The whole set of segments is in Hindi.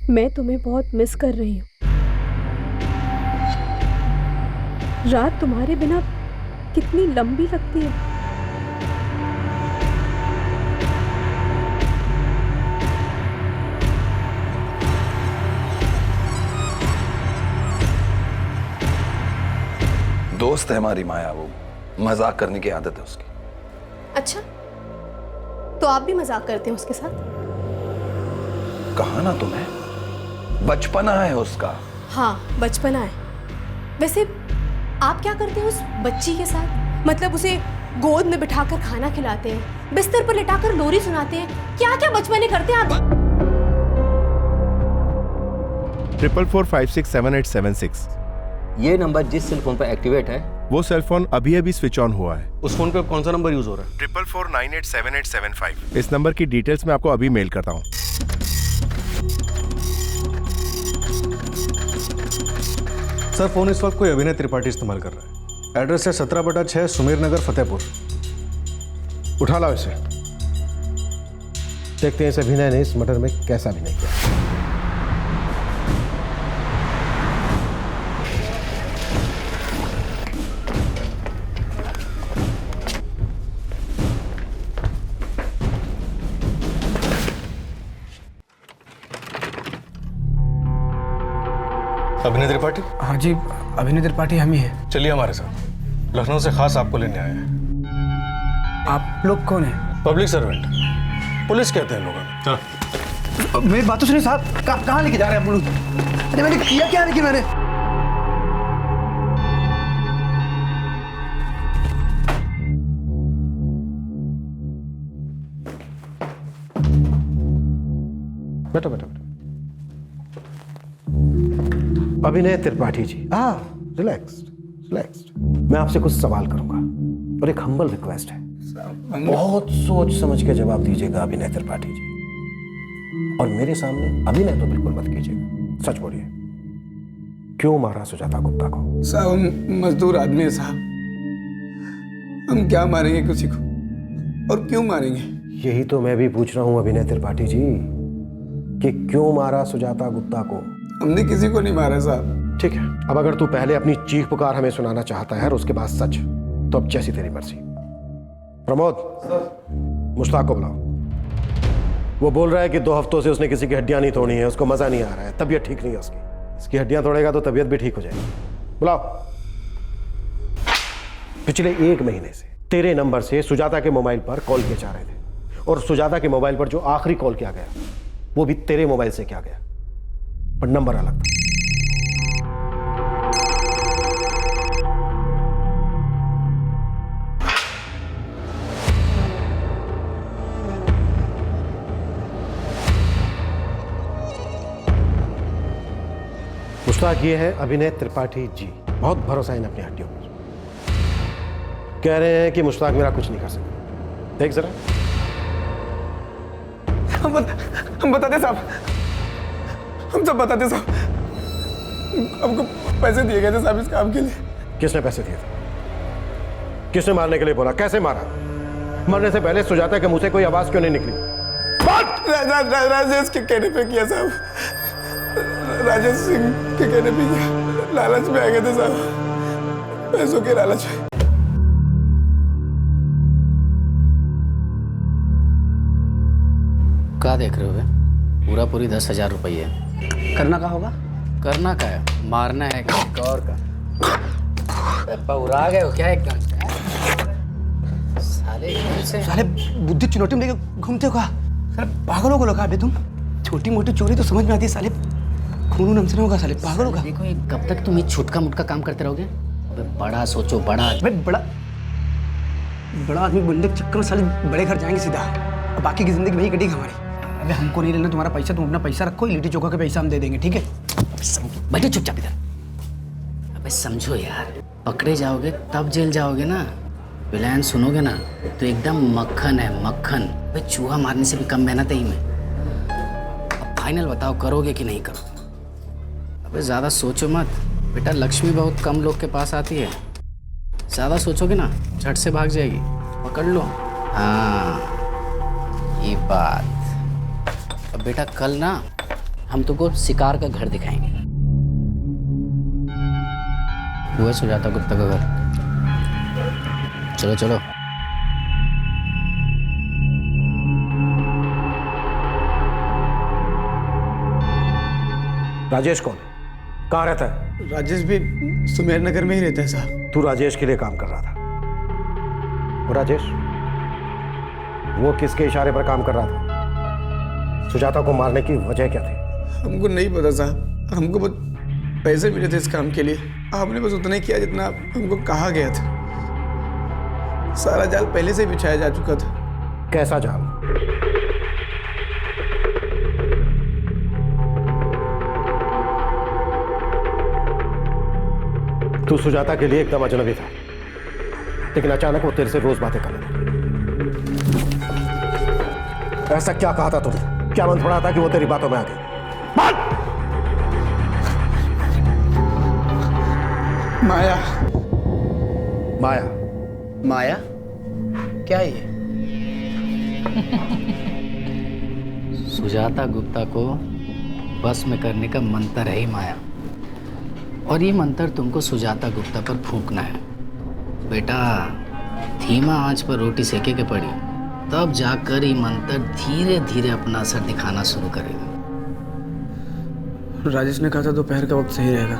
मैं तुम्हें बहुत मिस कर रही हूँ। रात तुम्हारे बिना कितनी लंबी लगती है। दोस्त है हमारी माया, वो मजाक करने की आदत है उसकी। अच्छा, तो आप भी मजाक करते हैं उसके साथ? कहा ना तुम्हें, बचपना है उसका। हाँ, बचपना है। वैसे आप क्या करते हैं उस बच्ची के साथ? मतलब उसे गोद में बिठाकर खाना खिलाते हैं, बिस्तर पर लिटाकर लोरी सुनाते हैं, क्या क्या बचपने करते हैं आप? 44467876। ये नंबर जिस सेल फोन पर एक्टिवेट है वो सेल फोन अभी अभी स्विच ऑन हुआ है। उस फोन पे कौन सा नंबर यूज हो रहा है? 4449878775। इस नंबर की डिटेल्स मैं आपको अभी मेल करता हूँ। सर, फोन इस वक्त कोई अभिनय त्रिपाठी इस्तेमाल कर रहा है। एड्रेस है 17/6 सुमेर नगर फतेहपुर। उठा लाओ इसे। देखते हैं इस अभिनय ने इस मर्डर में कैसा अभिनय किया। अभिनय त्रिपाठी? हाँ जी, अभिनय त्रिपाठी हम ही हैं। चलिए हमारे साथ, लखनऊ से खास आपको लेने आए हैं। आप लोग कौन हैं? पब्लिक सर्वेंट, पुलिस कहते हैं लोगों को। मेरी बात तो सुनिए साहब, कहाँ लेके जा रहे हैं आप लोग? अरे मैंने किया क्या? लेकिन मैंने बैठो बैठो बैठो। अभिनय त्रिपाठी जी, रिलैक्स्ड रिलैक्स्ड। मैं आपसे कुछ सवाल करूंगा और एक हम्बल रिक्वेस्ट है। बहुत सोच समझ के जवाब दीजिएगा अभिनय त्रिपाठी जी। और मेरे सामने अभिनय तो बिल्कुल मत कीजिएगा, सच बोलिए। क्यों मारा सुजाता गुप्ता को? साहब, हम मजदूर आदमी है साहब। हम क्या मारेंगे किसी को और क्यों मारेंगे? यही तो मैं भी पूछ रहा हूं अभिनय त्रिपाठी जी, कि क्यों मारा सुजाता गुप्ता को? हमने किसी को नहीं मारा साहब। ठीक है, अब अगर तू पहले अपनी चीख पुकार हमें सुनाना चाहता है और उसके बाद सच, तो अब जैसी तेरी मर्जी। प्रमोद, मुश्ताक को बुलाओ। वो बोल रहा है कि 2 हफ्तों से उसने किसी की हड्डियां नहीं तोड़ी है, उसको मजा नहीं आ रहा है, तबीयत ठीक नहीं है उसकी। इसकी हड्डियां तोड़ेगा तो तबीयत भी ठीक हो जाएगी। बुलाओ। पिछले 1 महीने से तेरे नंबर से सुजाता के मोबाइल पर कॉल किए जा रहे थे, और सुजाता के मोबाइल पर जो आखिरी कॉल किया गया वो भी तेरे मोबाइल से किया गया, पर नंबर अलग था। मुश्ताक ये है अभिनय त्रिपाठी जी, बहुत भरोसा है इन अपनी हड्डियों पर। कह रहे हैं कि मुश्ताक मेरा कुछ नहीं कर सकता। देख जरा। हम बताते साहब, हम सब बताते साहब। हमको पैसे दिए गए थे साहब इस काम के लिए। किसने पैसे दिए थे? किसने मारने के लिए बोला? कैसे मारा? मरने से पहले सुजाता के मुंह से कोई आवाज क्यों नहीं निकली? राजेश के कहने पे किया साहब। राजेश सिंह के कहने पे किया। लालच में आ गए थे साहब, पैसों के लालच में। क्या देख रहे हो बे? पूरी 10,000 रुपये। करना क्या होगा? करना क्या है? मारना है कि और का? पौरा गए हो क्या एकदम से? साले साले बुद्धि चुनौती में लेके घूमते हो क्या? साले पागलों को लगा बे तुम। छोटी मोटी चोरी तो समझ में आती है साले, खून हमसे होगा साले, पागलों का। देखो, कब तक तुम ये छोटका मोटका काम करते रहोगे? बड़ा सोचो, बड़ा। बड़ा आदमी बनने के चक्कर में साले बड़े घर जाएंगे सीधा, और बाकी की जिंदगी वही कटेगी हमारी। अबे हमको नहीं लेना तुम्हारा पैसा, तुम अपना पैसा रखो, लिट्टी चोखा के पैसा हम दे देंगे, ठीक है? बैठो चुपचाप इधर। अबे समझो यार, पकड़े जाओगे तब जेल जाओगे ना, प्लान सुनोगे ना तो एकदम मक्खन है, मक्खन। अबे चूहा मारने से भी कम मेहनत है ही में। अब फाइनल बताओ, करोगे कि नहीं करोगे? अबे ज़्यादा सोचो मत बेटा, लक्ष्मी बहुत कम लोग के पास आती है। ज़्यादा सोचोगे ना झट से भाग जाएगी, पकड़ लो। हाँ ये बात। अब बेटा कल ना हम तुमको शिकार का घर दिखाएंगे। वो है सुजाता गुप्ता का घर। चलो चलो। राजेश कौन है? कहाँ रहता है? राजेश भी सुमेर नगर में ही रहता है साहब। तू राजेश के लिए काम कर रहा था। और राजेश वो किसके इशारे पर काम कर रहा था? सुजाता को मारने की वजह क्या थी? हमको नहीं पता साहब, हमको बस पैसे मिले थे इस काम के लिए। आपने बस उतना ही किया जितना हमको कहा गया था। सारा जाल पहले से बिछाया जा चुका था। कैसा जाल? तू सुजाता के लिए एकदम अजनबी था, लेकिन अचानक वो तेरे से रोज बातें करने लगी। ऐसा क्या कहा था तुमने? क्या मन थोड़ा था कि वो तेरी बातों में आ गई? माया। माया? माया क्या ये? सुजाता गुप्ता को बस में करने का मंत्र है ही माया, और ये मंत्र तुमको सुजाता गुप्ता पर फूंकना है। बेटा, धीमा आंच पर रोटी सेके के पड़ी, तब जाकर ये मंत्र धीरे धीरे अपना असर दिखाना शुरू करेगा। राजेश ने कहा था दोपहर का वक्त सही रहेगा।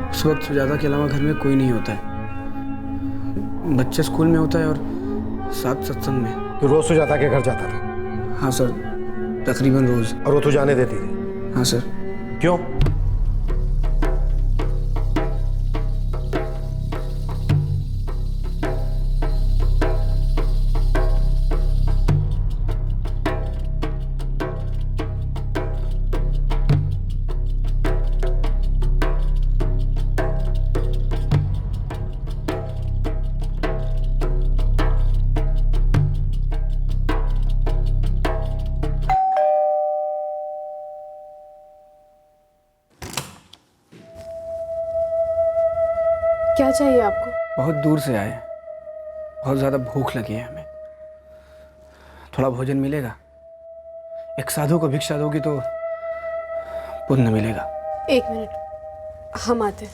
उस वक्त सुजाता के अलावा घर में कोई नहीं होता है। बच्चे स्कूल में होता है और साथ सत्संग में। तू रोज सुजाता के घर जाता था? हाँ सर, तकरीबन रोज। और वो तू जाने देती थी? हाँ सर। क्यों? क्या चाहिए आपको? बहुत दूर से आए, बहुत ज़्यादा भूख लगी है हमें। थोड़ा भोजन मिलेगा? एक साधु को भिक्षा दोगी तो पुण्य मिलेगा। एक मिनट, हम आते हैं।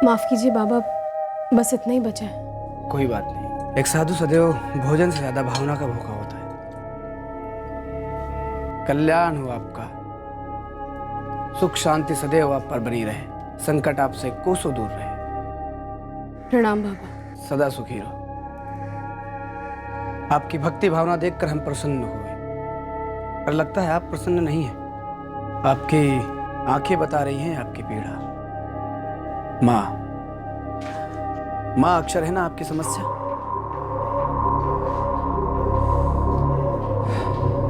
माफ कीजिए बाबा, बस इतना ही बचा है। कोई बात नहीं। एक साधु सदैव भोजन से ज्यादा भावना का भूखा होता है। कल्याण हो आपका, सुख शांति सदैव आप पर बनी रहे, संकट आपसे कोसों दूर रहे। प्रणाम बाबा। सदा सुखी रहो। आपकी भक्ति भावना देखकर हम प्रसन्न हुए, पर लगता है आप प्रसन्न नहीं हैं। आपकी आंखें बता रही हैं आपकी पीड़ा। माँ, माँ अक्षर है ना आपकी समस्या?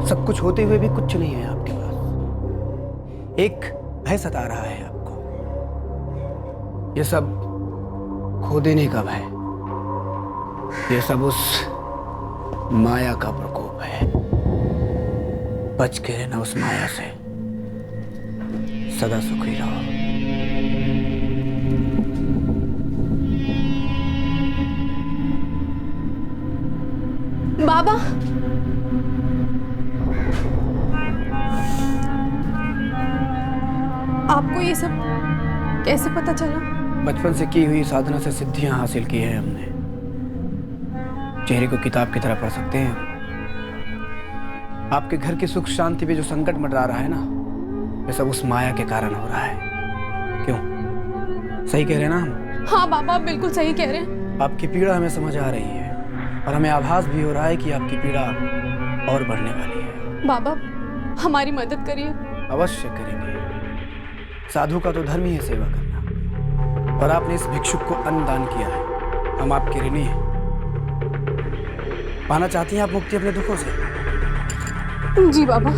सब कुछ होते हुए भी कुछ नहीं है आपके पास। एक भय सता रहा है आपको, ये सब खो देने का भय। ये सब उस माया का प्रकोप है। बच के रहना उस माया से। सदा सुखी रहो। बाबा, आपको ये सब कैसे पता चला? बचपन से की हुई साधना से सिद्धियां हासिल की है हमने। चेहरे को किताब की तरह पढ़ सकते हैं। आपके घर की सुख शांति पे जो संकट मंडरा रहा है ना, ये सब उस माया के कारण हो रहा है। क्यों? सही कह रहे हैं ना हम? हाँ बाबा, आप बिल्कुल सही कह रहे हैं। आपकी पीड़ा हमें समझ आ रही है, और हमें आभास भी हो रहा है कि आपकी पीड़ा और बढ़ने वाली है। बाबा, हमारी मदद करिए। अवश्य करेंगे। साधु का तो धर्म ही है सेवा करना, और आपने इस भिक्षुक को अन्न दान किया है। हम आपके ऋणी हैं। पाना चाहती हैं आप मुक्ति अपने दुखों से? जी बाबा।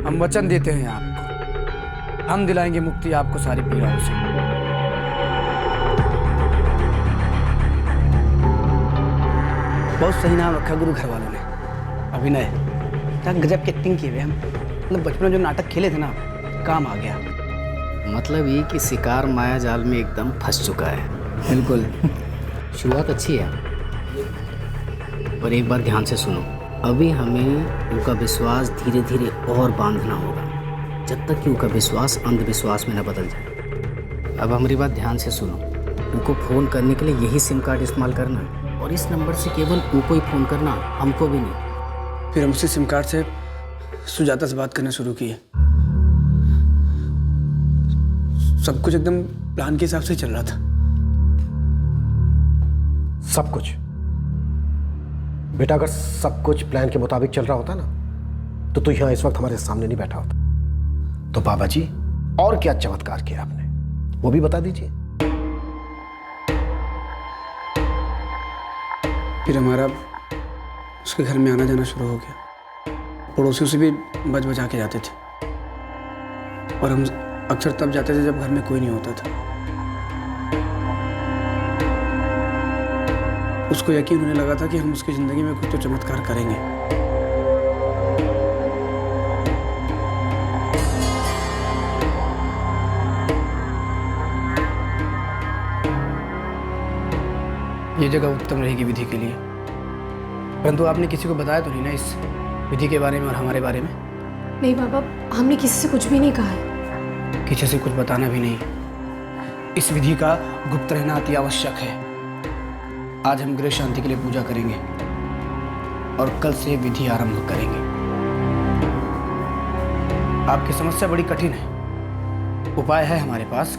हम वचन देते हैं आपको, हम दिलाएंगे मुक्ति आपको सारी पीड़ाओं से। बहुत सही नाम रखा गुरु घर वालों ने, अभिनय। क्या गजब की एक्टिंग की हुई हम। मतलब बचपन में जो नाटक खेले थे ना, काम आ गया। मतलब ये कि शिकार माया जाल में एकदम फंस चुका है। बिल्कुल। शुरुआत अच्छी है, पर एक बार ध्यान से सुनो। अभी हमें उनका विश्वास धीरे धीरे और बांधना होगा, जब तक कि उनका विश्वास अंधविश्वास में न बदल जाए। अब हमारी बात ध्यान से सुनो। उनको फ़ोन करने के लिए यही सिम कार्ड इस्तेमाल करना, और इस नंबर से केवल उनको ही फ़ोन करना, हमको भी नहीं। फिर हम उसी सिम कार्ड से सुजाता से बात करना शुरू किए। सब कुछ एकदम प्लान के हिसाब से चल रहा था। सब कुछ बेटा, अगर सब कुछ प्लान के मुताबिक चल रहा होता ना, तो तू यहां इस वक्त हमारे सामने नहीं बैठा होता। तो बाबा जी, और क्या चमत्कार किया आपने, वो भी बता दीजिए। फिर हमारा उसके घर में आना जाना शुरू हो गया। पड़ोसियों से भी बच बचा के जाते थे, और हम अक्सर तब जाते थे जब घर में कोई नहीं होता था। उसको यकीन होने लगा था कि हम उसकी ज़िंदगी में कुछ तो चमत्कार करेंगे। ये जगह उत्तम रहेगी विधि के लिए, परंतु आपने किसी को बताया तो नहीं ना इस विधि के बारे में और हमारे बारे में? नहीं बाबा, हमने किसी से कुछ भी नहीं कहा है। किसी से कुछ बताना भी नहीं। इस विधि का गुप्त रहना अति आवश्यक है। आज हम गृह शांति के लिए पूजा करेंगे और कल से विधि आरंभ करेंगे। आपकी समस्या बड़ी कठिन है, उपाय है हमारे पास,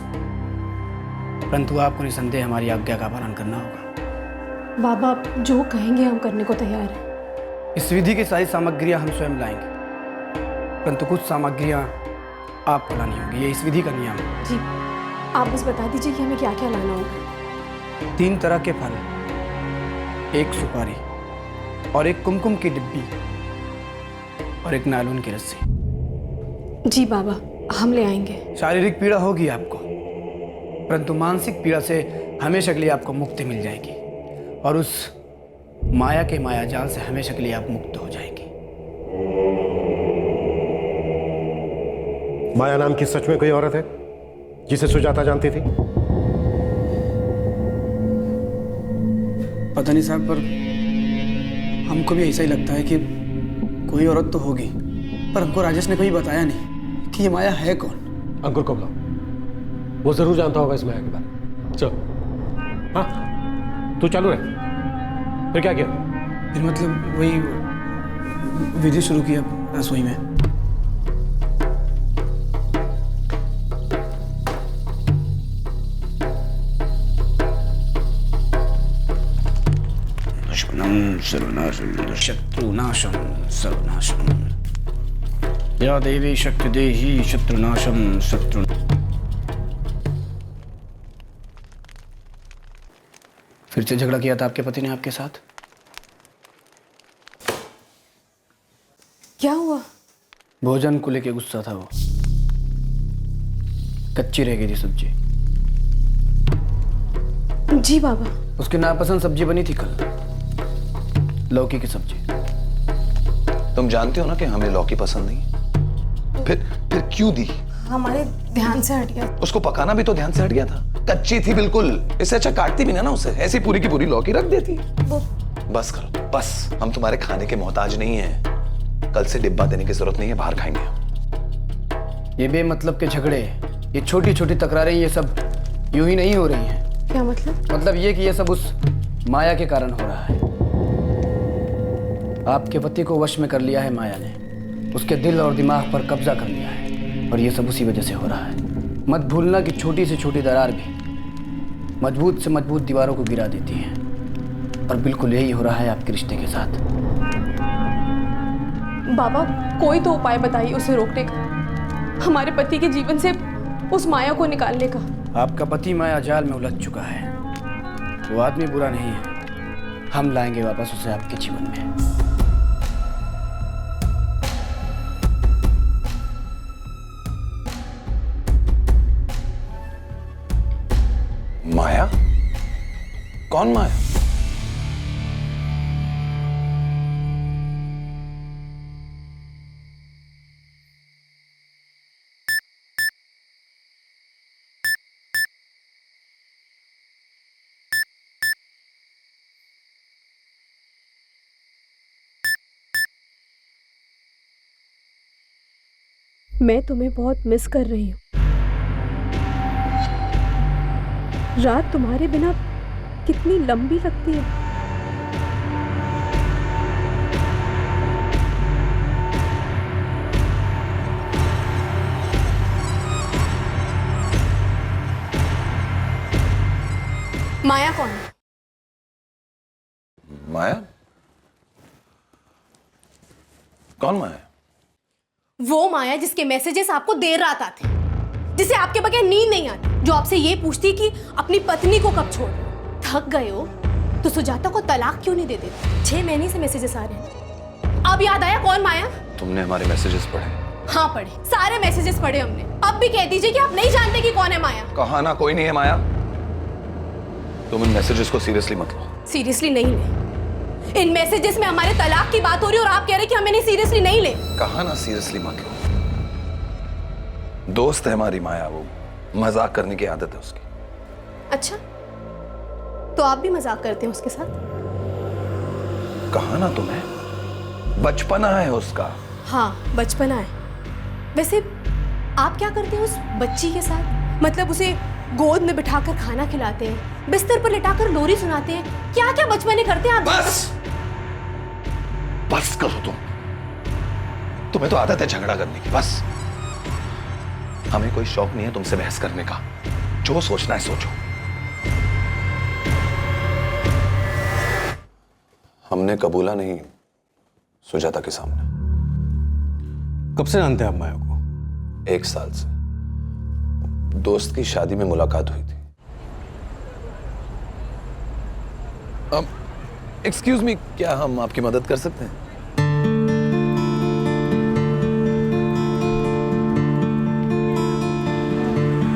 परंतु आपको निसंदेह हमारी आज्ञा का पालन करना होगा। बाबा, आप जो कहेंगे हम करने को तैयार हैं। इस विधि की सारी सामग्रियां हम स्वयं लाएंगे, परंतु कुछ सामग्रियां आपको लानी होगी। ये इस विधि का नियम है। जी, आप बस बता दीजिए कि हमें क्या क्या लाना होगा। 3 तरह के फल, 1 सुपारी और 1 कुमकुम की डिब्बी और 1 नायलॉन की रस्सी। जी बाबा, हम ले आएंगे। शारीरिक पीड़ा होगी आपको, परंतु मानसिक पीड़ा से हमेशा के लिए आपको मुक्ति मिल जाएगी, और उस माया के माया जाल से हमेशा के लिए आप मुक्त हो जाएंगे। माया नाम की सच में कोई औरत है जिसे सुजाता जानती थी? पता नहीं साहब, पर हमको भी ऐसा ही लगता है कि कोई औरत तो होगी, पर हमको राजेश ने कभी बताया नहीं कि ये माया है कौन। अंकुर को बुलाओ, वो जरूर जानता होगा इस माया के बारे में। चल, हाँ तू चालू रहे। फिर क्या किया? फिर मतलब वही विधि शुरू की अब रसोई में। सर्वनाशम शत्रुनाशम सर्वनाशम, या देवी शक्ति देही शत्रुनाशम शत्रु। फिर से झगड़ा किया था आपके पति ने आपके साथ? क्या हुआ? भोजन को लेके गुस्सा था वो। कच्ची रह गई थी सब्जी। जी बाबा। उसकी नापसंद सब्जी बनी थी कल, लौकी की सब्जी। तुम जानते हो ना कि हमें लौकी पसंद नहीं है। फिर क्यों दी? हमारे ध्यान से हट गया। उसको पकाना भी तो ध्यान से हट गया था, कच्ची थी बिल्कुल। इससे अच्छा काटती भी ना उसे, ऐसी पूरी की पूरी लौकी रख देती। बस करो बस, हम तुम्हारे खाने के मोहताज नहीं हैं। कल से डिब्बा देने की जरूरत नहीं है, बाहर खाएंगे। ये बेमतलब के झगड़े, ये छोटी छोटी तकरारें, ये सब यूं ही नहीं हो रही हैं। क्या मतलब? मतलब ये कि ये सब उस माया के कारण हो रहा है। आपके पति को वश में कर लिया है माया ने, उसके दिल और दिमाग पर कब्जा कर लिया है, और ये सब उसी वजह से हो रहा है। मत भूलना कि छोटी से छोटी दरार भी मजबूत से मजबूत दीवारों को गिरा देती है, और बिल्कुल यही हो रहा है आपके रिश्ते के साथ। बाबा, कोई तो उपाय बताइए उसे रोकने का, हमारे पति के जीवन से उस माया को निकालने का। आपका पति माया जाल में उलझ चुका है। वो आदमी बुरा नहीं है, हम लाएंगे वापस उसे आपके जीवन में। माया? कौन माया? मैं तुम्हें बहुत मिस कर रही हूँ। रात तुम्हारे बिना कितनी लंबी लगती है। माया कौन है? माया? कौन माया? वो माया जिसके मैसेजेस आपको देर रात आते हैं, जिसे आपके बगैर नींद नहीं आती, जो आपसे ये पूछती कि अपनी पत्नी को कब छोड़ रहे हो। थक गए हो तो सुजाता को तलाक क्यों नहीं दे देते? 6 महीने से मैसेजेस आ रहे हैं। अब याद आया कौन माया? तुमने हमारे मैसेजेस पढ़े? हाँ पढ़े, सारे मैसेजेस पढ़े हमने। अब भी कह दीजिए कि आप नहीं जानते कि कौन है माया। कहा ना कोई नहीं है माया। तुम इन मैसेजेस को सीरियसली मत लो। सीरियसली नहीं ले। इन मैसेजेस में हमारे तलाक की बात हो रही है और आप कह रहे कि हमें नहीं सीरियसली नहीं ले। कहा ना सीरियसली मत लो। दोस्त है हमारी माया, वो मजाक करने की आदत है उसकी। अच्छा, तो आप भी मजाक करते हैं उसके साथ? कहा ना तुम्हें, बचपना है उसका। हाँ, बचपना है। वैसे आप क्या करते हैं उस बच्ची के साथ? मतलब उसे गोद में बिठाकर खाना खिलाते हैं, बिस्तर पर लिटाकर लोरी सुनाते हैं, क्या क्या बचपने करते हैं आप? बस करो तुम। तुम्हें तो आदत है झगड़ा करने की। बस। हमें कोई शौक नहीं है तुमसे बहस करने का। जो सोचना है सोचो। हमने कबूला नहीं सुजाता के सामने। कब से जानते हैं आप माया को? 1 साल से। दोस्त की शादी में मुलाकात हुई थी। एक्सक्यूज मी, क्या हम आपकी मदद कर सकते हैं?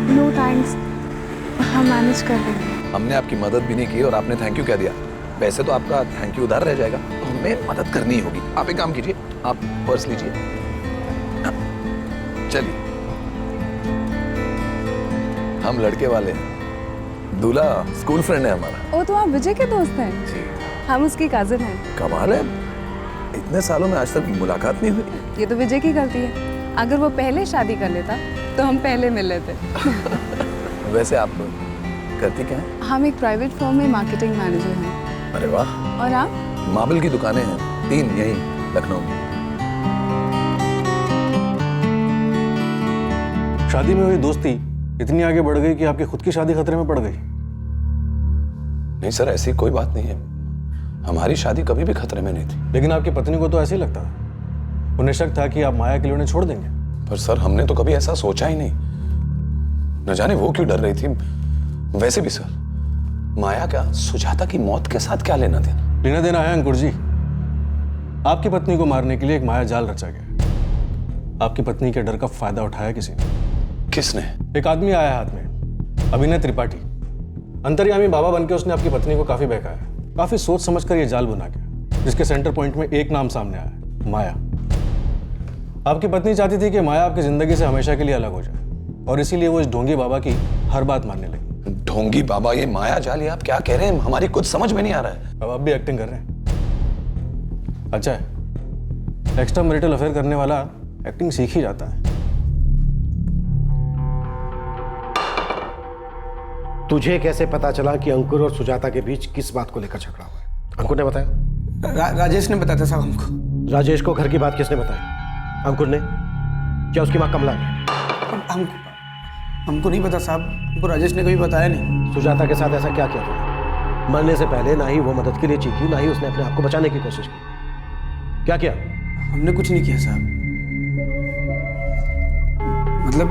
नो थैंक्स, हम मैनेज कर लेंगे। हमने आपकी मदद भी नहीं की और आपने थैंक यू क्या दिया? वैसे तो आपका थैंक यू उधार रह जाएगा, तो हमें मदद करनी होगी। आप एक काम कीजिए, आप पर्स लीजिए। चलिए, हम लड़के वाले हैं। दूल्हा स्कूल फ्रेंड है हमारा। ओ, तो आप विजय के दोस्त हैं? जी। हम उसकी कजिन हैं। कमाल है, इतने सालों में आज तक मुलाकात नहीं हुई। ये तो विजय की गलती है। अगर वो पहले शादी कर लेता तो हम पहले मिल लेते। वैसे आप करती क्या हैं? हम एक प्राइवेट फर्म में मार्केटिंग मैनेजर हैं। अरे वाह। और आप? मार्बल की दुकानें हैं 3 यहीं लखनऊ में। शादी में हुई दोस्ती इतनी आगे बढ़ गई कि आपकी खुद की शादी खतरे में पड़ गई। नहीं सर, ऐसी कोई बात नहीं है। हमारी शादी कभी भी खतरे में नहीं थी। लेकिन आपकी पत्नी को तो ऐसे ही लगता था। उन्हें शक था कि आप माया के लिए उन्हें छोड़ देंगे। पर सर, हमने तो कभी ऐसा सोचा ही नहीं। न जाने वो क्यों डर रही थी। वैसे भी सर, माया का सुजाता की मौत के साथ क्या लेना देना? लेना देना है अंकुर जी। आपकी पत्नी को मारने के लिए एक माया जाल रचा गया। आपकी पत्नी के डर का फायदा उठाया किसी ने। किसने? एक आदमी आया हाथ में, अभिनय त्रिपाठी। अंतर्यामी बाबा बनके उसने आपकी पत्नी को काफी बहकाया। काफी सोच समझकर यह जाल बना गया, जिसके सेंटर पॉइंट में एक नाम सामने आया, माया। आपकी पत्नी चाहती थी कि माया आपकी जिंदगी से हमेशा के लिए अलग हो जाए, और इसीलिए वो इस ढोंगी बाबा की हर बात मानने लगी। ढोंगी बाबा, ये माया जाल, ये आप क्या कह रहे हैं? हमारी कुछ समझ में नहीं आ रहा है। अब आप भी एक्टिंग कर रहे हैं। अच्छा है, एक्स्ट्रा मैरिटल अफेयर करने वाला एक्टिंग सीख ही जाता है। तुझे कैसे पता चला कि अंकुर और सुजाता के बीच किस बात को लेकर झगड़ा हुआ है? अंकुर ने बताया? राजेश ने बताया था साहब हमको। राजेश को घर की बात किसने बताई? अंकुर ने? क्या उसकी माँ कमला ने? हमको नहीं पता साहब, हमको राजेश ने कभी बताया नहीं। सुजाता के साथ ऐसा क्या किया तुमने? मरने से पहले ना ही वो मदद के लिए चीखी, ना ही उसने अपने आप को बचाने की कोशिश की। क्या किया? हमने कुछ नहीं किया साहब। मतलब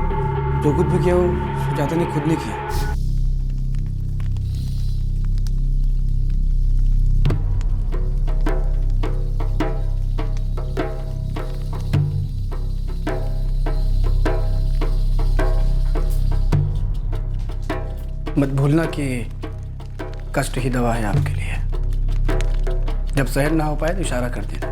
जो कुछ भी किया वो सुजाता ने खुद ने किया। मत भूलना कि कष्ट ही दवा है आपके लिए। जब सहन ना हो पाए तो इशारा कर देना।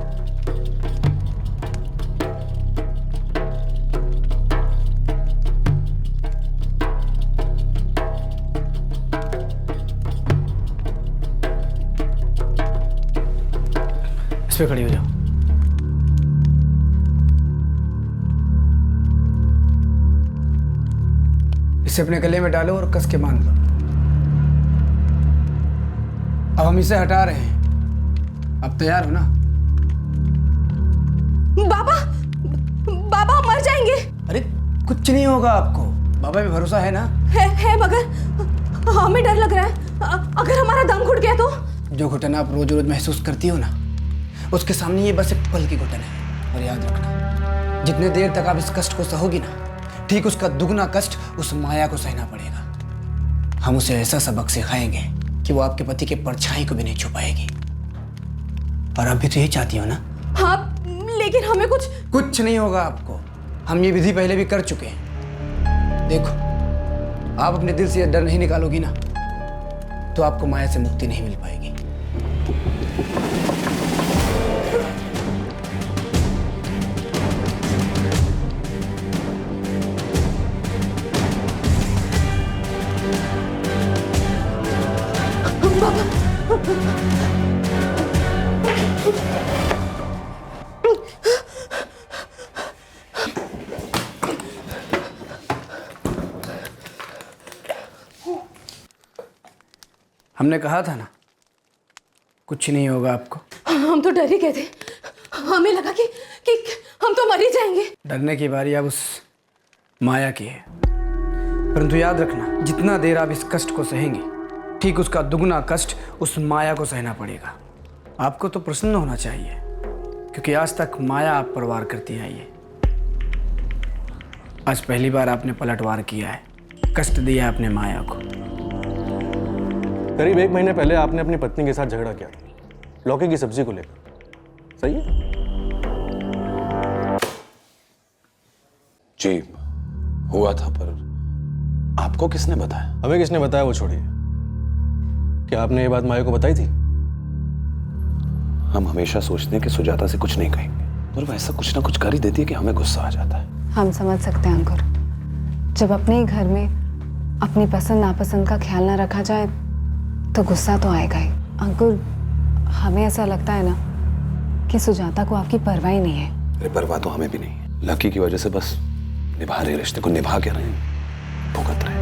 इस पे खड़ी हो जाओ। इसे अपने गले में डालो और कस के बांध लो। अब हम इसे हटा रहे हैं। अब तैयार हो ना? बाबा, बाबा हम मर जाएंगे। अरे कुछ नहीं होगा आपको, बाबा पे भरोसा है ना? है मगर हमें डर लग रहा है, अगर हमारा दम घुट गया तो? जो घुटन आप रोज रोज महसूस करती हो ना, उसके सामने ये बस एक पल की घुटन है। और याद रखना, जितने देर तक आप इस कष्ट को सहोगी ना, ठीक उसका दुगना कष्ट उस माया को सहना पड़ेगा। हम उसे ऐसा सबक सिखाएंगे कि वो आपके पति के परछाई को भी नहीं छुपाएगी। और अब भी तो यही चाहती हो ना? हाँ, लेकिन हमें कुछ नहीं होगा आपको। हम ये विधि पहले भी कर चुके हैं। देखो, आप अपने दिल से ये डर नहीं निकालोगी ना, तो आपको माया से मुक्ति नहीं मिल पाएगी। हमने कहा था ना, कुछ नहीं होगा आपको। हम तो डर ही गए थे, हमें लगा कि हम तो मर ही जाएंगे। डरने की बारी अब उस माया की है। परंतु याद रखना, जितना देर आप इस कष्ट को सहेंगे, ठीक उसका दुगना कष्ट उस माया को सहना पड़ेगा। आपको तो प्रसन्न होना चाहिए, क्योंकि आज तक माया आप पर वार करती आई है। आज पहली बार आपने पलटवार किया है, कष्ट दिया अपने माया को। करीब 1 महीने पहले आपने अपनी पत्नी के साथ झगड़ा किया, लौकी की सब्जी को लेकर, सही है? जी हुआ था, पर आपको किसने बताया? हमें किसने बताया वो छोड़िए, क्या आपने ये बात माया को बताई थी? हम हमेशा सोचते हैं कि सुजाता से कुछ नहीं कहेंगे, पर वो ऐसा कुछ ना कुछ कर ही देती है कि हमें गुस्सा आ जाता है। हम समझ सकते हैं अंकुर, जब अपने ही घर में अपनी पसंद नापसंद का ख्याल ना रखा जाए तो गुस्सा तो आएगा ही। अंकुर, हमें ऐसा लगता है ना कि सुजाता को आपकी परवाह ही नहीं है। अरे परवाह तो हमें भी नहीं है। लकी की वजह से बस निभा रहे रिश्ते को, निभा क्या रहे, भुगत रहे।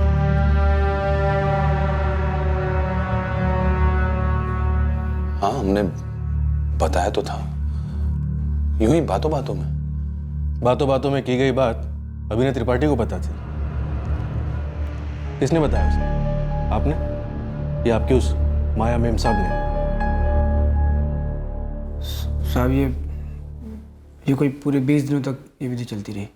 हाँ, हमने बताया तो था, यूं ही बातों बातों में की गई बात अभिनय त्रिपाठी को पता थी। किसने बताया उसे? आपने या आपकी उस माया मेम साहब ने? साहब, ये कोई पूरे 20 दिनों तक ये विधि चलती रही।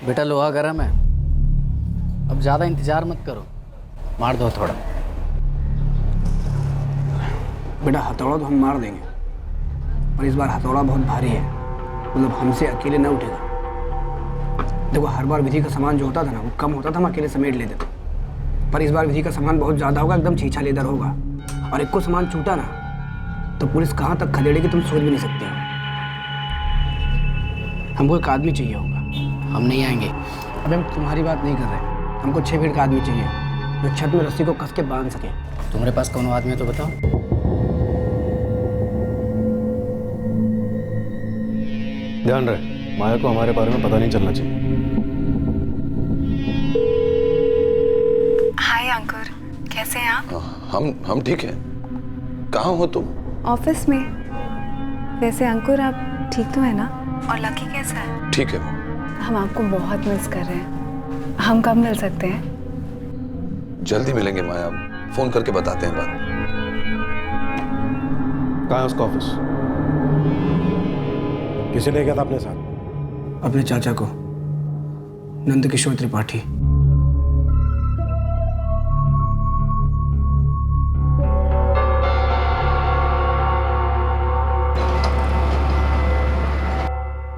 बेटा लोहा गर्म है, अब ज़्यादा इंतजार मत करो, मार दो थोड़ा। बेटा, हथौड़ा तो हम मार देंगे, पर इस बार हथौड़ा बहुत भारी है, मतलब हमसे अकेले न उठेगा। देखो, हर बार विधि का सामान जो होता था ना, वो कम होता था, हम अकेले समेट लेते थे। पर इस बार विधि का सामान बहुत ज़्यादा होगा, एकदम छीछा लेदर होगा, और एक को सामान छूटा ना तो पुलिस कहाँ तक खदेड़ेगी तुम सोच भी नहीं सकते हो। हमको एक आदमी चाहिए होगा। हम नहीं आएंगे। अबे हम तुम्हारी बात नहीं कर रहे, हमको 6 फीट का आदमी चाहिए जो छत में रस्सी को कस के बांध सके। तुम्हारे पास कौन आदमी है तो बताओ। ध्यान रहे, माया को हमारे बारे में पता नहीं चलना चाहिए। हाय अंकुर, कैसे हैं आप? हम ठीक हैं। कहाँ हो तुम? ऑफिस में। वैसे अंकुर, आप ठीक तो है ना? और लकी कैसा है? ठीक है वो। हम आपको बहुत मिस कर रहे हैं। हम कब मिल सकते हैं? जल्दी मिलेंगे माया, फोन करके बताते हैं बात। कहाँ है उसका ऑफिस? किसे ले गया था अपने साथ? अपने चाचा को, नंद किशोर त्रिपाठी।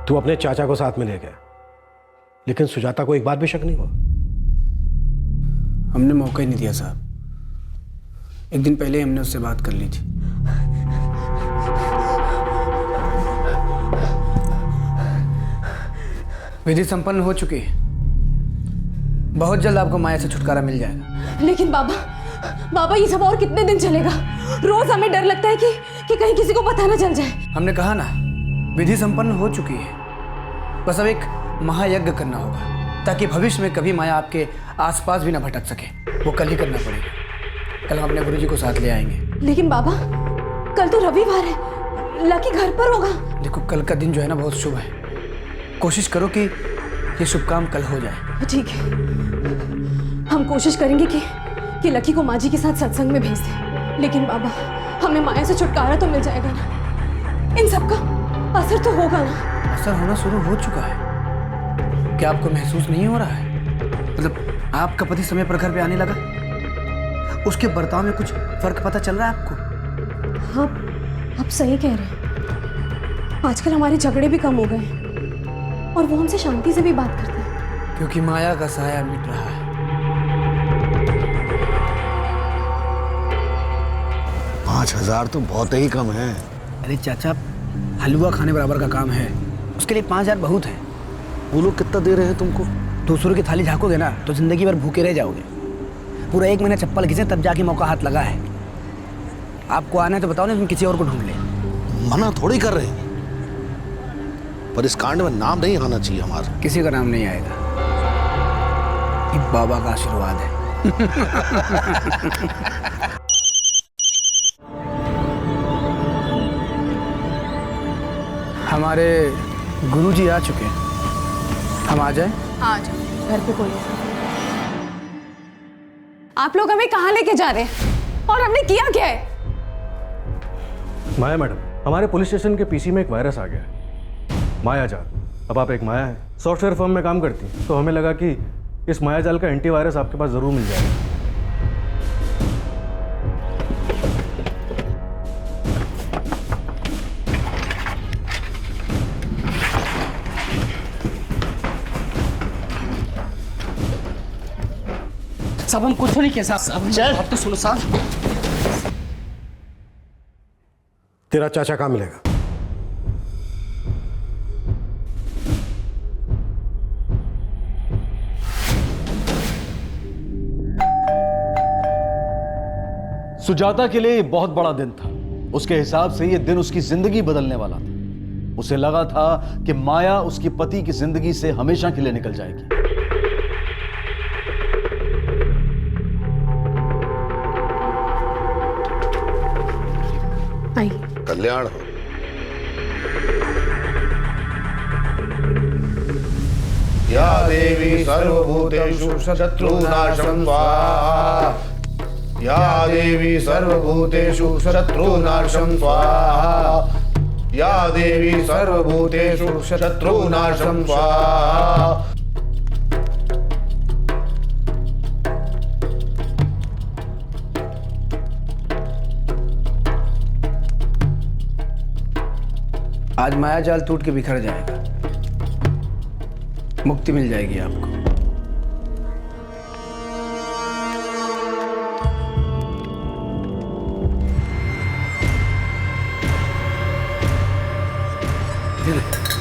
तू अपने चाचा को साथ में ले गया, लेकिन सुजाता को एक बार भी शक नहीं हुआ? हमने मौका ही नहीं दिया साहब। एक दिन पहले हमने उससे बात कर ली थी। विधि संपन्न हो चुकी है। बहुत जल्द आपको माया से छुटकारा मिल जाएगा। लेकिन बाबा ये सब और कितने दिन चलेगा? रोज हमें डर लगता है कि कहीं किसी को पता ना चल जाए। हमने कहा ना, विधि संपन्न हो चुकी है। बस अब एक महायज्ञ करना होगा ताकि भविष्य में कभी माया आपके आसपास भी ना भटक सके। वो कल ही करना पड़ेगा। कल हम अपने गुरुजी को साथ ले आएंगे। लेकिन बाबा, कल तो रविवार है, लकी घर पर होगा। देखो, कल का दिन जो है ना बहुत शुभ है। कोशिश करो कि ये शुभ काम कल हो जाए। ठीक है, हम कोशिश करेंगे कि लकी को माँ जी के साथ सत्संग में भेज दें। लेकिन बाबा, हमें माया से छुटकारा तो मिल जाएगा ना? इन सब का असर तो होगा ना? असर होना शुरू हो चुका है। क्या आपको महसूस नहीं हो रहा है? मतलब आपका पति समय पर घर पे आने लगा, उसके बर्ताव में कुछ फर्क पता चल रहा है आपको? हाँ, आप सही कह रहे हैं। आजकल हमारे झगड़े भी कम हो गए हैं और वो हमसे शांति से भी बात करते हैं। क्योंकि माया का साया मिट रहा है। 5,000 तो बहुत ही कम है। अरे चाचा, हलवा खाने बराबर का काम है। उसके लिए 5,000 बहुत है। वो लोग कितना दे रहे हैं तुमको? दूसरों की थाली झाँकोगे ना तो जिंदगी भर भूखे रह जाओगे। पूरा 1 महीना चप्पल घिसे तब जाके मौका हाथ लगा है। आपको आना है तो बताओ ना, तुम किसी और को ढूंढ ले। मना थोड़ी कर रहे हैं, पर इस कांड में नाम नहीं आना चाहिए हमारा। किसी का नाम नहीं आएगा। ये बाबा का आशीर्वाद है। हमारे गुरुजी आ चुके हैं। हम आ जाए? आ जाओ, घर पे कोई है। आप लोग हमें कहाँ लेके जा रहे हैं और हमने किया क्या है? माया मैडम, हमारे पुलिस स्टेशन के पीसी में एक वायरस आ गया है, माया जाल। अब आप एक माया है, सॉफ्टवेयर फर्म में काम करती हैं, तो हमें लगा कि इस माया जाल का एंटीवायरस आपके पास जरूर मिल जाएगा। साहब, हम कुछ नहीं किया साहब। आप तो सुनो साहब। तेरा चाचा कहाँ मिलेगा? सुजाता के लिए बहुत बड़ा दिन था। उसके हिसाब से ये दिन उसकी जिंदगी बदलने वाला था। उसे लगा था कि माया उसकी पति की जिंदगी से हमेशा के लिए निकल जाएगी। आई। कल्याण हो। या देवी सर्वभूतेषु शत्रुनाशं स्वाहा। या देवी सर्वभूतेषु शत्रुनाशं स्वाहा। या देवी सर्वभूतेषु शत्रुनाशं स्वाहा। आज माया जाल टूट के बिखर जाएगा। मुक्ति मिल जाएगी आपको।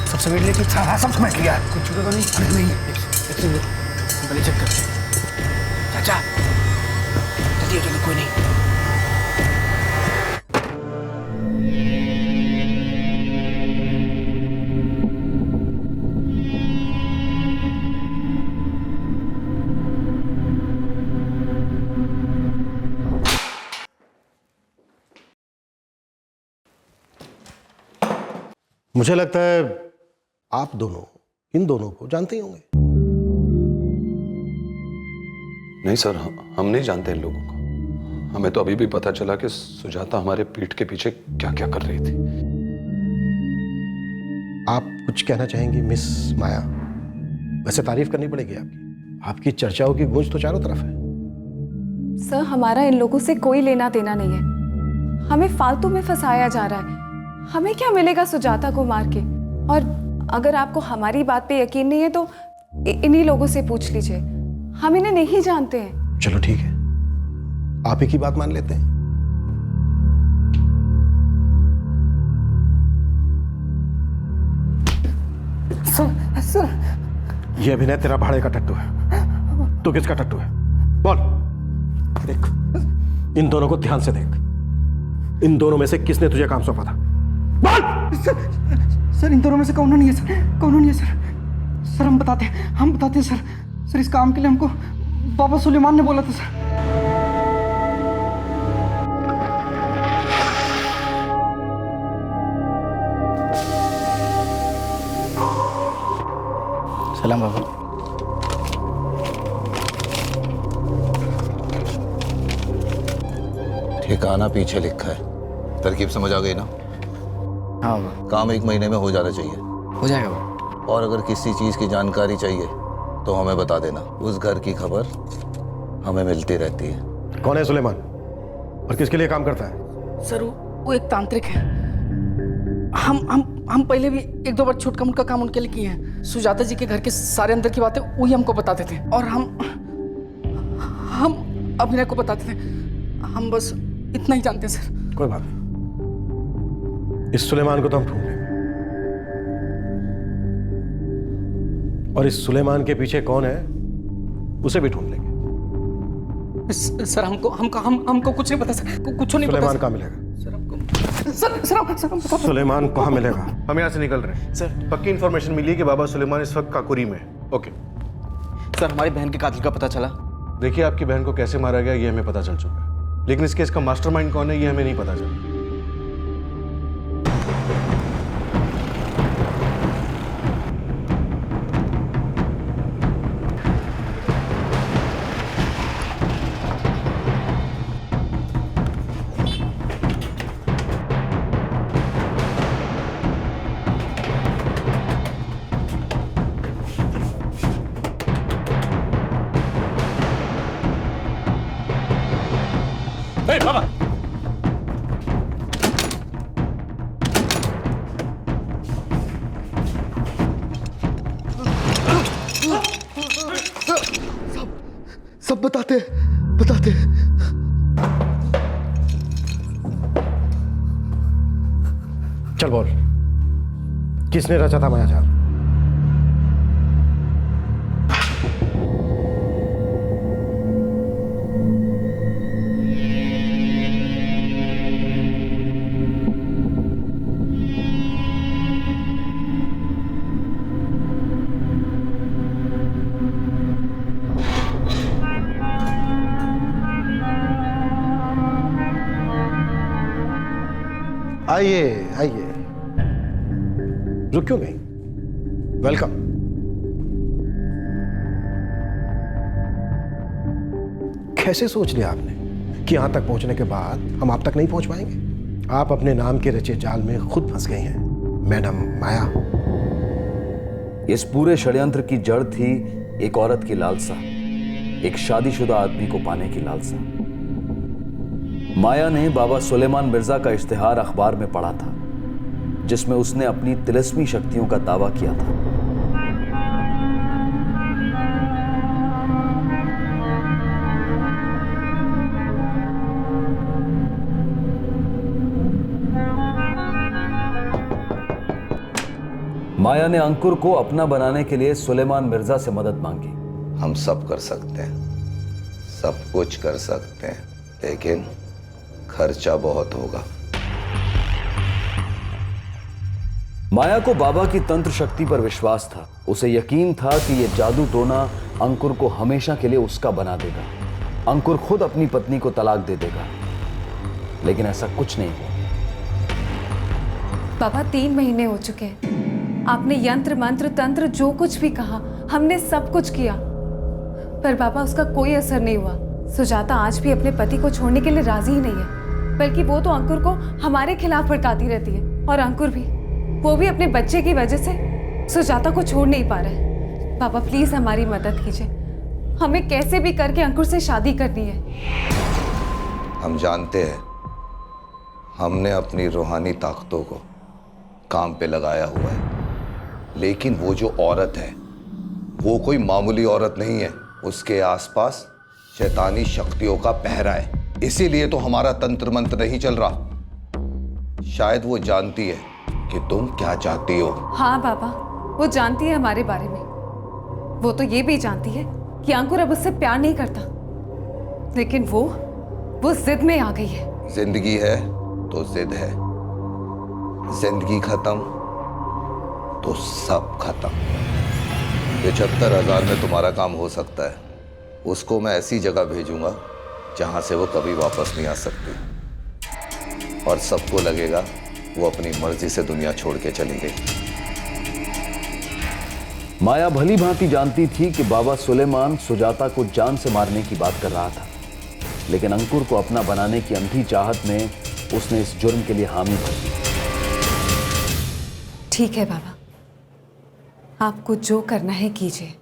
सब समेट लिया? हाँ, सब समेट लिया। कुछ छूटा तो नहीं? अरे नहीं, पहले चेक कर। चाचा, जल्दी जल्दी, कोई नहीं। मुझे लगता है आप दोनों इन दोनों को जानते ही होंगे। नहीं सर, हम नहीं जानते इन लोगों को। हमें तो अभी भी पता चला कि सुजाता हमारे पीठ के पीछे क्या क्या कर रही थी। आप कुछ कहना चाहेंगी मिस माया? वैसे तारीफ करनी पड़ेगी आपकी। आपकी चर्चाओं की गूंज तो चारों तरफ है। सर, हमारा इन लोगों से कोई लेना देना नहीं है। हमें फालतू में फंसाया जा रहा है। हमें क्या मिलेगा सुजाता को मार के? और अगर आपको हमारी बात पे यकीन नहीं है तो इन्हीं लोगों से पूछ लीजिए, हम इन्हें नहीं जानते हैं। चलो ठीक है, आप ही की बात मान लेते हैं। सर ये अभिनय तेरा भाड़े का टट्टू है। तू किसका टट्टू है? बोल। देख, इन दोनों को ध्यान से देख। इन दोनों में से किसने तुझे काम सौंपा था? बोल। सर इन दोनों में से कौन नहीं है सर, कौन नहीं है सर। सर हम बताते हैं सर। सर इस काम के लिए हमको बाबा सुलेमान ने बोला था सर। सलाम बाबा। ठिकाना पीछे लिखा है, तरकीब समझ आ गई ना? हाँ बाबा। काम 1 महीने में हो जाना चाहिए। हो जाएगा बाबा। और अगर किसी चीज की जानकारी चाहिए तो हमें बता देना। उस घर की खबर हमें मिलती रहती है। कौन है सुलेमान और किसके लिए काम करता है? सर वो एक तांत्रिक है। हम पहले भी 1-2 बार छोटका मोटका काम उनके लिए किए हैं। सुजाता जी के घर के सारे अंदर की बातें वही हमको बताते थे और हम अभिनय को बताते थे। हम बस इतना ही जानते हैं सर। कोई बात नहीं, इस सुलेमान को तो हम ढूंढ लेंगे। और इस सुलेमान के पीछे कौन है उसे भी ढूंढ लेंगे। सर हमको कुछ नहीं पता सर, कुछ नहीं पता। सुलेमान कहाँ मिलेगा? सर सुलेमान कहाँ मिलेगा? हम यहाँ से निकल रहे हैं सर। पक्की इन्फॉर्मेशन मिली है कि बाबा सुलेमान इस वक्त काकुरी में है। ओके सर हमारी बहन के कातिल का पता चला। देखिए, आपकी बहन को कैसे मारा गया ये हमें पता चल चुका है, लेकिन इस केस का मास्टरमाइंड कौन है ये हमें नहीं पता चला। सब बताते हैं। चल बोल, किसने रचा था मायाजाल? आइए, रुक क्यों गई? वेलकम। कैसे सोच लिया आपने कि यहां तक पहुंचने के बाद हम आप तक नहीं पहुंच पाएंगे? आप अपने नाम के रचे जाल में खुद फंस गई हैं, मैडम माया। इस पूरे षड्यंत्र की जड़ थी एक औरत की लालसा, एक शादीशुदा आदमी को पाने की लालसा। माया ने बाबा सुलेमान मिर्जा का इश्तिहार अखबार में पढ़ा था, जिसमें उसने अपनी तिलिस्मी शक्तियों का दावा किया था। माया ने अंकुर को अपना बनाने के लिए सुलेमान मिर्जा से मदद मांगी। हम सब कर सकते हैं, सब कुछ कर सकते हैं, लेकिन खर्चा बहुत होगा। माया को बाबा की तंत्र शक्ति पर विश्वास था। उसे यकीन था कि यह जादू टोना अंकुर को हमेशा के लिए उसका बना देगा। अंकुर खुद अपनी पत्नी को तलाक दे देगा, लेकिन ऐसा कुछ नहीं हुआ। बाबा 3 महीने हो चुके हैं। आपने यंत्र मंत्र तंत्र जो कुछ भी कहा, हमने सब कुछ किया, पर बाबा उसका कोई असर नहीं हुआ। सुजाता आज भी अपने पति को छोड़ने के लिए राजी ही नहीं है, बल्कि वो तो अंकुर को हमारे खिलाफ भड़काती रहती है। और अंकुर भी, वो भी अपने बच्चे की वजह से सुजाता को छोड़ नहीं पा रहा है। बाबा प्लीज हमारी मदद कीजिए, हमें कैसे भी करके अंकुर से शादी करनी है। हम जानते हैं हमने अपनी रूहानी ताकतों को काम पे लगाया हुआ है, लेकिन वो जो औरत है वो कोई मामूली औरत नहीं है। उसके आसपास शैतानी शक्तियों का पहरा है, इसीलिए तो हमारा तंत्र मंत्र नहीं चल रहा। शायद वो जानती है कि तुम क्या चाहती हो। हाँ बाबा, वो जानती है हमारे बारे में। वो तो ये भी जानती है कि अंकुर अब उससे प्यार नहीं करता, लेकिन वो जिद में आ गई है। जिंदगी है तो जिद है, जिंदगी खत्म तो सब खत्म। 75,000 में तुम्हारा काम हो सकता है। उसको मैं ऐसी जगह भेजूंगा जहां से वो कभी वापस नहीं आ सकती, और सबको लगेगा वो अपनी मर्जी से दुनिया छोड़ के चली गई। माया भली भांति जानती थी कि बाबा सुलेमान सुजाता को जान से मारने की बात कर रहा था, लेकिन अंकुर को अपना बनाने की अंधी चाहत में उसने इस जुर्म के लिए हामी भर दी। ठीक है बाबा, आपको जो करना है कीजिए,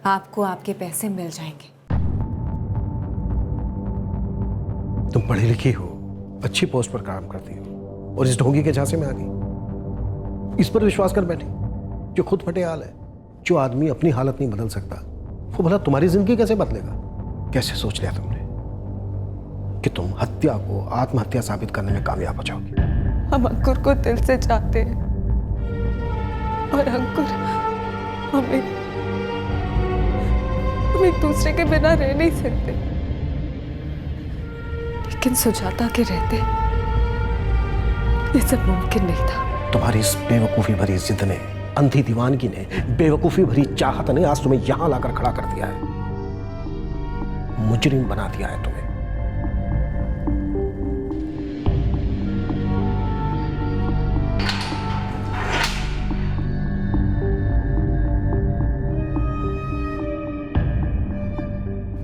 आपको आपके पैसे मिल जाएंगे। तुम पढ़ी लिखी हो, अच्छी पोस्ट पर काम करती हो, और इस ढोंगी के झांसे में आ गई। इस पर विश्वास कर बैठी जो खुद फटेहाल है। जो आदमी अपनी हालत नहीं बदल सकता, वो भला तुम्हारी जिंदगी कैसे बदलेगा? कैसे सोच लिया तुमने कि तुम हत्या को आत्महत्या साबित करने में कामयाब हो जाओगी? हम अंकुर को दिल से चाहते हैं, और अंकुर हम एक दूसरे के बिना रह नहीं सकते, लेकिन सुजाता के रहते ये सब मुमकिन नहीं था। तुम्हारी इस बेवकूफी भरी जिद ने, अंधी दीवानगी ने, बेवकूफी भरी चाहत ने आज तुम्हें यहां लाकर खड़ा कर दिया है, मुजरिम बना दिया है तुम्हें।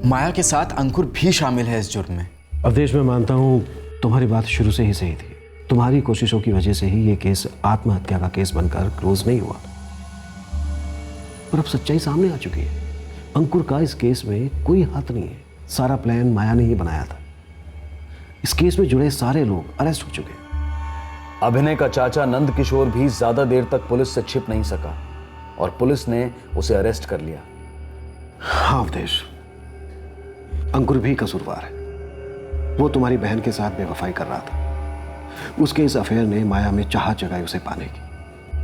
माया के साथ अंकुर भी शामिल है इस जुर्म में। अवधेश, मैं मानता हूं तुम्हारी बात शुरू से ही सही थी। तुम्हारी कोशिशों की वजह से ही ये केस आत्महत्या का केस बनकर क्लोज नहीं हुआ, पर अब सच्चाई सामने आ चुकी है। अंकुर का इस केस में कोई हाथ नहीं है। सारा प्लान माया ने ही बनाया था। इस केस में जुड़े सारे लोग अरेस्ट हो चुके हैं। अभिनय का चाचा नंद किशोर भी ज्यादा देर तक पुलिस से छिप नहीं सका और पुलिस ने उसे अरेस्ट कर लिया। हाँ अवधेश, अंकुर भी कसूरवार है। वो तुम्हारी बहन के साथ बेवफाई कर रहा था। उसके इस अफेयर ने माया में चाहत जगाई उसे पाने की,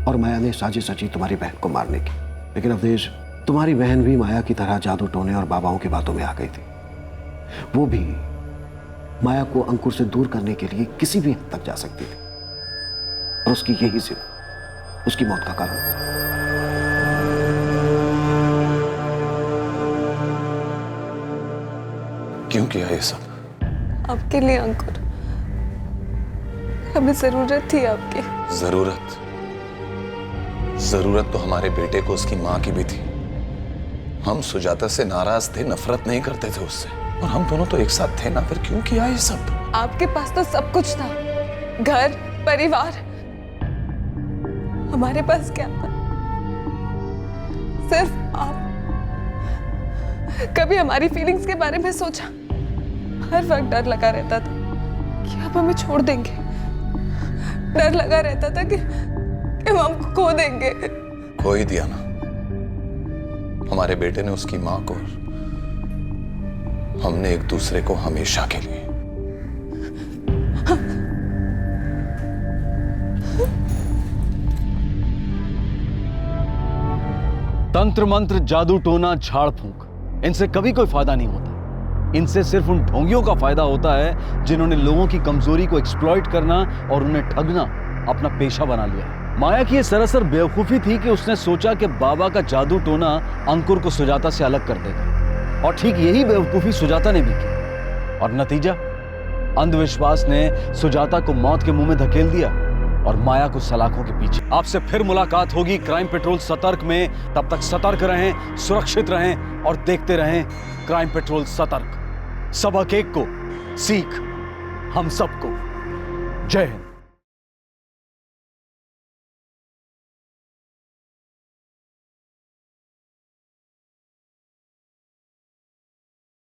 और माया ने साजिश रची तुम्हारी बहन को मारने की। लेकिन अवधेश, तुम्हारी बहन भी माया की तरह जादू टोने और बाबाओं की बातों में आ गई थी। वो भी माया को अंकुर से दूर करने के लिए किसी भी हद तक जा सकती थी, और उसकी यही जिद उसकी मौत का कारण था। क्यों किया ये सब? आपके लिए अंकुर, हमें जरूरत थी आपकी। जरूरत? जरूरत तो हमारे बेटे को उसकी मां की भी थी। हम सुजाता से नाराज थे, नफरत नहीं करते थे उससे, और हम दोनों तो एक साथ थे ना। फिर क्यों किया ये सब? आपके पास तो सब कुछ था, घर, परिवार। हमारे पास क्या था? सिर्फ आप। कभी हमारी फीलिंग्स के बारे में सोचा? हर वक्त डर लगा रहता था कि आप हमें छोड़ देंगे। डर लगा रहता था कि हम हमको खो देंगे। खो ही दिया ना हमारे बेटे ने उसकी मां को। हमने एक दूसरे को हमेशा के लिए। तंत्र मंत्र, जादू टोना, झाड़ फूंक, इनसे कभी कोई फायदा नहीं होता। इनसे सिर्फ उन ढोंगियों का फायदा होता है जिन्होंने लोगों की कमजोरी को एक्सप्लॉइट करना और उन्हें ठगना अपना पेशा बना लिया है। माया की यह सरासर बेवकूफी थी कि उसने सोचा कि बाबा का जादू टोना अंकुर को सुजाता से अलग कर देगा, और ठीक यही बेवकूफी सुजाता ने भी की, और नतीजा अंधविश्वास ने सुजाता को मौत के मुंह में धकेल दिया और माया को सलाखों के पीछे। आपसे फिर मुलाकात होगी क्राइम पेट्रोल सतर्क में। तब तक सतर्क रहें, सुरक्षित रहें और देखते रहें क्राइम पेट्रोल सतर्क। सबक एक को सीख हम सबको। जय हिंद।